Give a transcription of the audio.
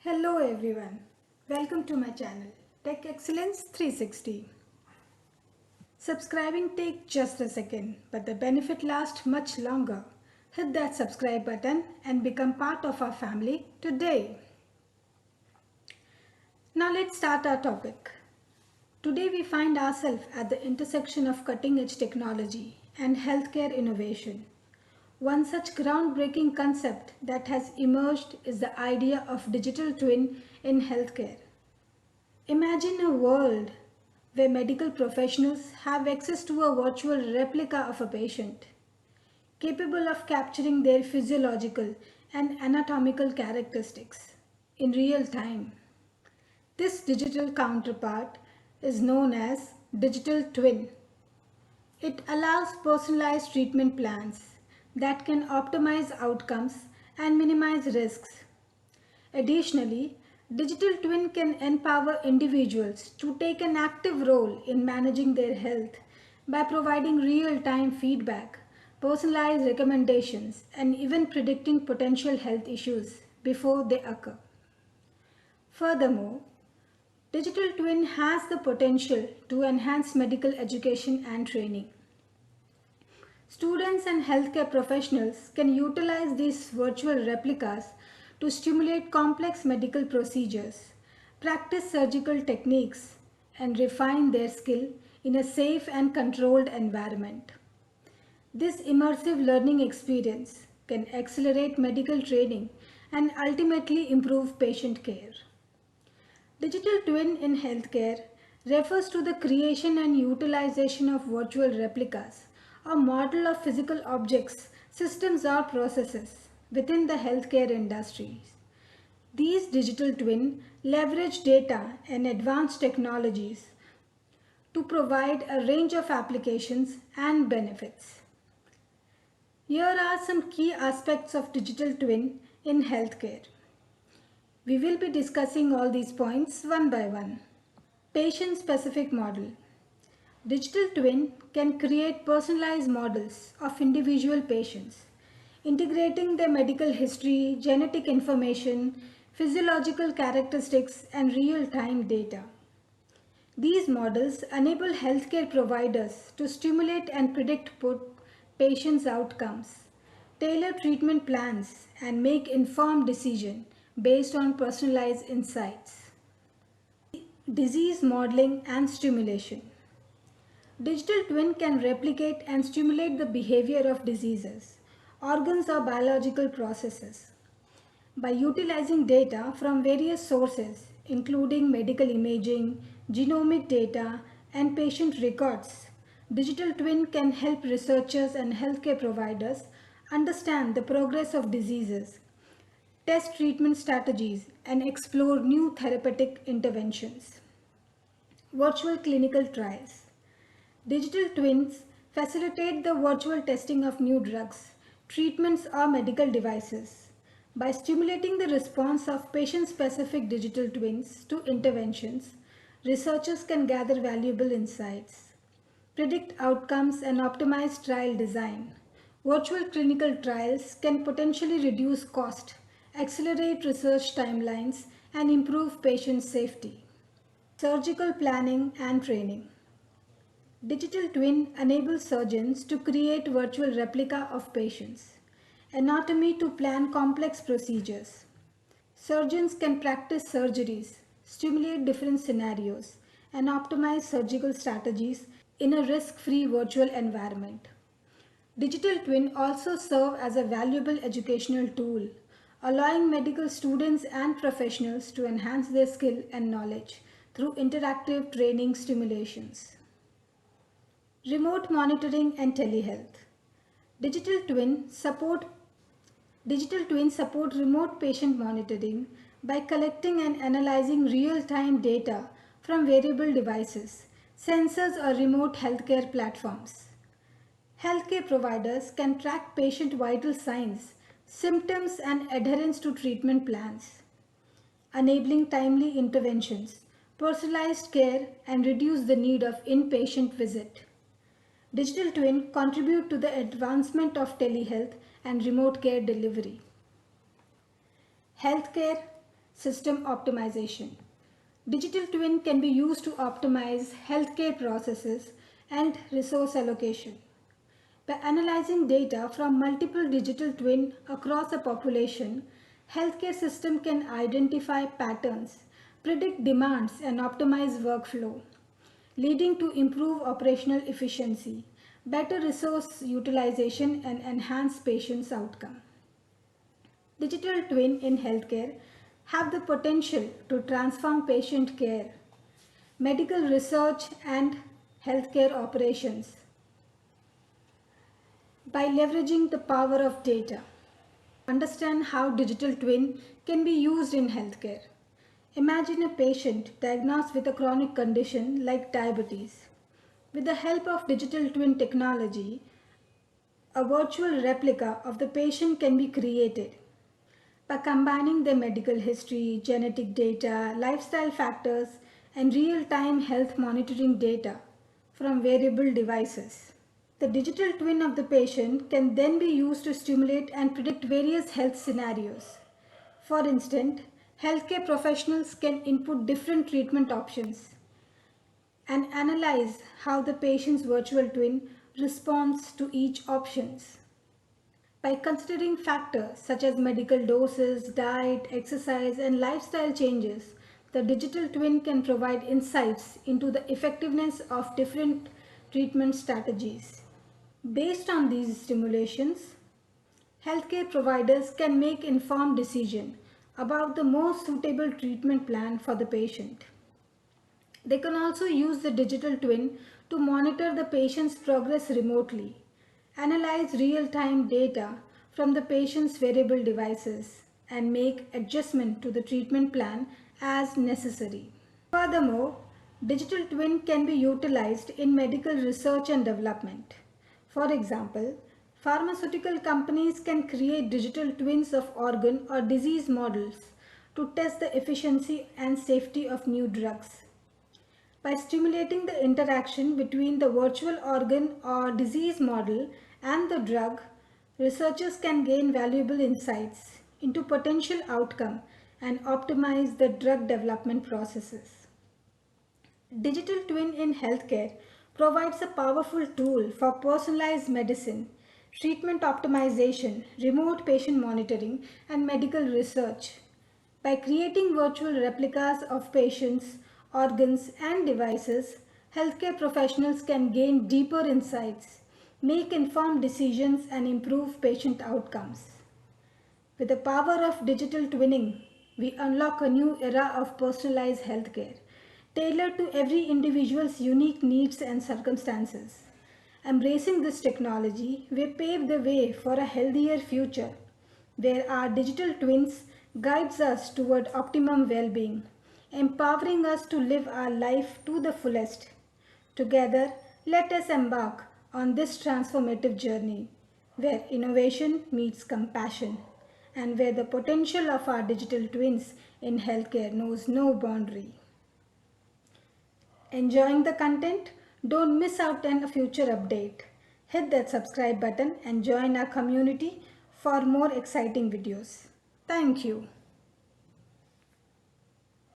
Hello everyone, welcome to my channel Tech Excellence 360. Subscribing takes just a second, but the benefit lasts much longer. Hit that subscribe button and become part of our family today. Now let's start our topic. Today we find ourselves at the intersection of cutting-edge technology and healthcare innovation. One such groundbreaking concept that has emerged is the idea of digital twin in healthcare. Imagine a world where medical professionals have access to a virtual replica of a patient, capable of capturing their physiological and anatomical characteristics in real time. This digital counterpart is known as digital twin. It allows personalized treatment plans that can optimize outcomes and minimize risks. Additionally, digital twin can empower individuals to take an active role in managing their health by providing real-time feedback, personalized recommendations, and even predicting potential health issues before they occur. Furthermore, digital twin has the potential to enhance medical education and training. Students and healthcare professionals can utilize these virtual replicas to stimulate complex medical procedures, practice surgical techniques, and refine their skill in a safe and controlled environment. This immersive learning experience can accelerate medical training and ultimately improve patient care. Digital twin in healthcare refers to the creation and utilization of virtual replicas, a model of physical objects, systems or processes within the healthcare industries. These digital twin leverage data and advanced technologies to provide a range of applications and benefits. Here are some key aspects of digital twin in healthcare. We will be discussing all these points one by one. Patient-specific model. Digital twin can create personalized models of individual patients, integrating their medical history, genetic information, physiological characteristics, and real-time data. These models enable healthcare providers to stimulate and predict patients' outcomes, tailor treatment plans, and make informed decisions based on personalized insights. Disease modeling and stimulation. Digital twin can replicate and stimulate the behavior of diseases, organs or biological processes. By utilizing data from various sources, including medical imaging, genomic data, and patient records, digital twin can help researchers and healthcare providers understand the progress of diseases, test treatment strategies, and explore new therapeutic interventions. Virtual clinical trials. Digital twins facilitate the virtual testing of new drugs, treatments, or medical devices. By stimulating the response of patient-specific digital twins to interventions, researchers can gather valuable insights, predict outcomes, and optimize trial design. Virtual clinical trials can potentially reduce cost, accelerate research timelines, and improve patient safety. Surgical planning and training. Digital twin enables surgeons to create virtual replica of patients, anatomy to plan complex procedures. Surgeons can practice surgeries, stimulate different scenarios, and optimize surgical strategies in a risk-free virtual environment. Digital twin also serve as a valuable educational tool, allowing medical students and professionals to enhance their skill and knowledge through interactive training simulations. Remote monitoring and telehealth. Digital twin support Digital twins support remote patient monitoring by collecting and analyzing real-time data from wearable devices, sensors or remote healthcare platforms. Healthcare providers can track patient vital signs, symptoms and adherence to treatment plans, enabling timely interventions, personalized care and reduce the need of inpatient visit. Digital twin contribute to the advancement of telehealth and remote care delivery. Healthcare System optimization. Digital twin can be used to optimize healthcare processes and resource allocation. By analyzing data from multiple digital twins across a population, healthcare system can identify patterns, predict demands and optimize workflow, leading to improved operational efficiency, better resource utilization and enhanced patients' outcome. Digital twin in healthcare have the potential to transform patient care, medical research and healthcare operations by leveraging the power of data. Understand how digital twin can be used in healthcare. Imagine a patient diagnosed with a chronic condition like diabetes. With the help of digital twin technology, a virtual replica of the patient can be created. By combining their medical history, genetic data, lifestyle factors, and real-time health monitoring data from wearable devices. The digital twin of the patient can then be used to stimulate and predict various health scenarios. For instance, healthcare professionals can input different treatment options and analyze how the patient's virtual twin responds to each option. By considering factors such as medical doses, diet, exercise, and lifestyle changes, the digital twin can provide insights into the effectiveness of different treatment strategies. Based on these stimulations, healthcare providers can make informed decisions about the most suitable treatment plan for the patient. They can also use the digital twin to monitor the patient's progress remotely, analyze real-time data from the patient's wearable devices, and make adjustment to the treatment plan as necessary. Furthermore, digital twin can be utilized in medical research and development. For example, pharmaceutical companies can create digital twins of organ or disease models to test the efficiency and safety of new drugs. By stimulating the interaction between the virtual organ or disease model and the drug, researchers can gain valuable insights into potential outcome and optimize the drug development processes. Digital twin in healthcare provides a powerful tool for personalized medicine, treatment optimization, remote patient monitoring, and medical research. By creating virtual replicas of patients, organs, and devices, healthcare professionals can gain deeper insights, make informed decisions, and improve patient outcomes. With the power of digital twinning, we unlock a new era of personalized healthcare, tailored to every individual's unique needs and circumstances. Embracing this technology, we pave the way for a healthier future, where our digital twins guides us toward optimum well-being, empowering us to live our life to the fullest. Together, let us embark on this transformative journey, where innovation meets compassion, and where the potential of our digital twins in healthcare knows no boundary. Enjoying the content? Don't miss out on a future update. Hit that subscribe button and join our community for more exciting videos. Thank you.